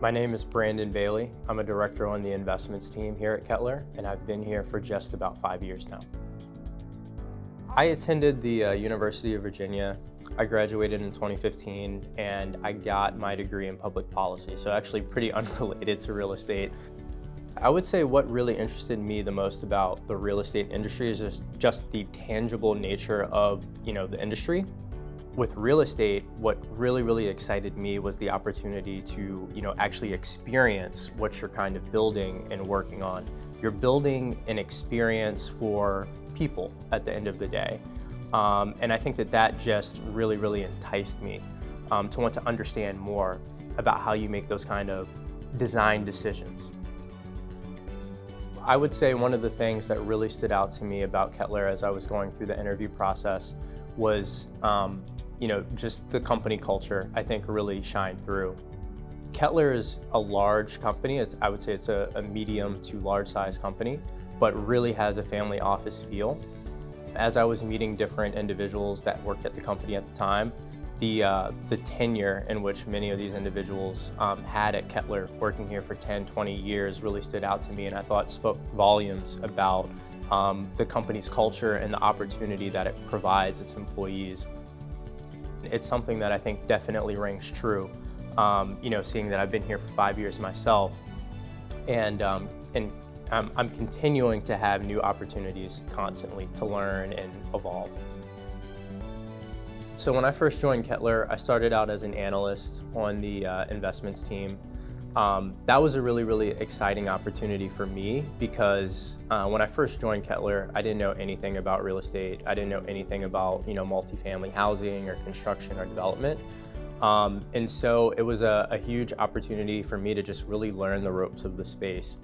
My name is Brandon Bailey. I'm a director on the investments team here at Kettler, and I've been here for just about 5 years now. I attended the University of Virginia. I graduated in 2015, and I got my degree in public policy, so actually pretty unrelated to real estate. I would say what really interested me the most about the real estate industry is just the tangible nature of, the industry. With real estate, what really excited me was the opportunity to, actually experience what you're kind of building and working on. You're building an experience for people at the end of the day. And I think that just really enticed me to want to understand more about how you make those kind of design decisions. I would say one of the things that really stood out to me about Kettler as I was going through the interview process was just the company culture, I think, really shined through. Kettler is a large company. I would say it's a medium to large size company, but really has a family office feel. As I was meeting different individuals that worked at the company at the time, the tenure in which many of these individuals had at Kettler, working here for 10, 20 years, really stood out to me, and I thought spoke volumes about the company's culture and the opportunity that it provides its employees. It's something that I think definitely rings true, seeing that I've been here for 5 years myself, and I'm continuing to have new opportunities constantly to learn and evolve. So when I first joined Kettler, I started out as an analyst on the investments team. That was a really exciting opportunity for me because when I first joined Kettler, I didn't know anything about real estate. I didn't know anything about multifamily housing or construction or development. And so it was a huge opportunity for me to just really learn the ropes of the space.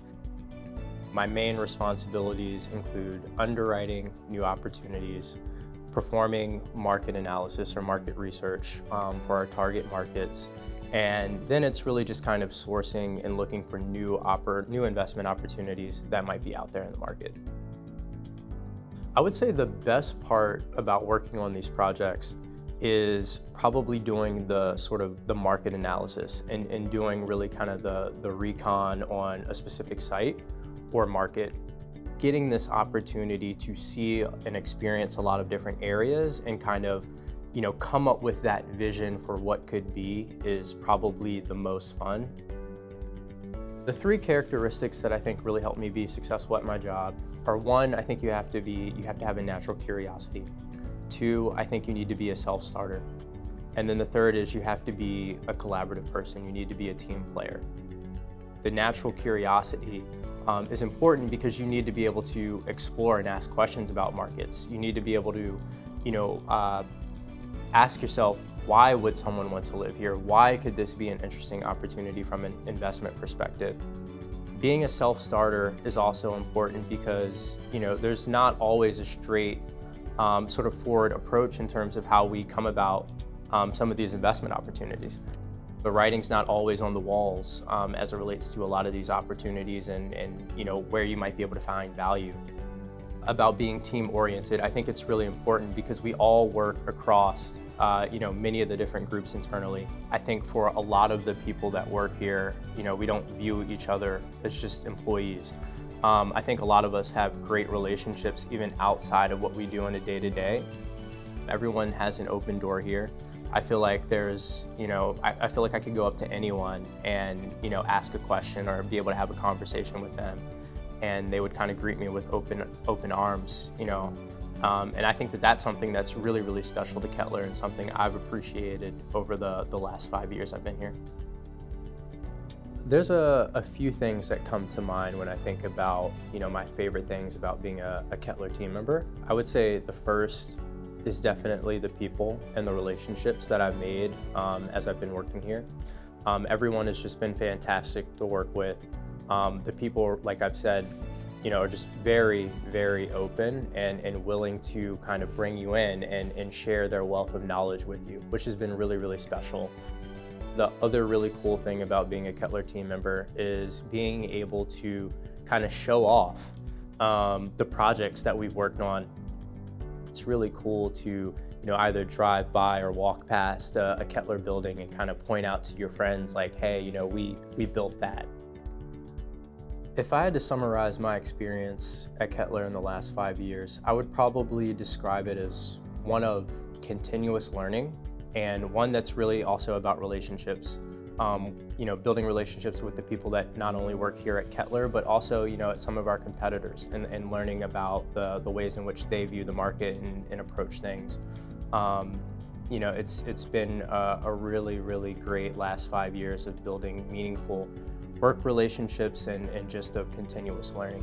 My main responsibilities include underwriting new opportunities, performing market analysis or market research for our target markets, and then it's really just kind of sourcing and looking for new investment opportunities that might be out there in the market. I would say the best part about working on these projects is probably doing the market analysis and doing really kind of the recon on a specific site or market. Getting this opportunity to see and experience a lot of different areas and kind of come up with that vision for what could be is probably the most fun. The three characteristics that I think really help me be successful at my job are: one, I think you have to have a natural curiosity. Two, I think you need to be a self-starter. And then the third is you have to be a collaborative person. You need to be a team player. The natural curiosity is important because you need to be able to explore and ask questions about markets. You need to be able to, ask yourself, why would someone want to live here? Why could this be an interesting opportunity from an investment perspective? Being a self-starter is also important because, there's not always a straight sort of forward approach in terms of how we come about some of these investment opportunities. The writing's not always on the walls as it relates to a lot of these opportunities and where you might be able to find value. About being team-oriented, I think it's really important because we all work across many of the different groups internally. I think for a lot of the people that work here, we don't view each other as just employees. I think a lot of us have great relationships even outside of what we do on a day-to-day. Everyone has an open door here. I feel like I feel like I could go up to anyone and, ask a question or be able to have a conversation with them, and they would kind of greet me with open arms, and I think that's something that's really special to Kettler and something I've appreciated over the last 5 years I've been here. There's a few things that come to mind when I think about, my favorite things about being a Kettler team member. I would say the first is definitely the people and the relationships that I've made as I've been working here. Everyone has just been fantastic to work with. The people, like I've said, are just very open and willing to kind of bring you in and share their wealth of knowledge with you, which has been really special. The other really cool thing about being a Kettler team member is being able to kind of show off the projects that we've worked on. It's really cool to either drive by or walk past a Kettler building and kind of point out to your friends like, hey, we built that. If I had to summarize my experience at Kettler in the last 5 years, I would probably describe it as one of continuous learning and one that's really also about relationships. Building relationships with the people that not only work here at Kettler, but also, at some of our competitors and learning about the ways in which they view the market and approach things. It's been a really, really great last 5 years of building meaningful work relationships and just of continuous learning.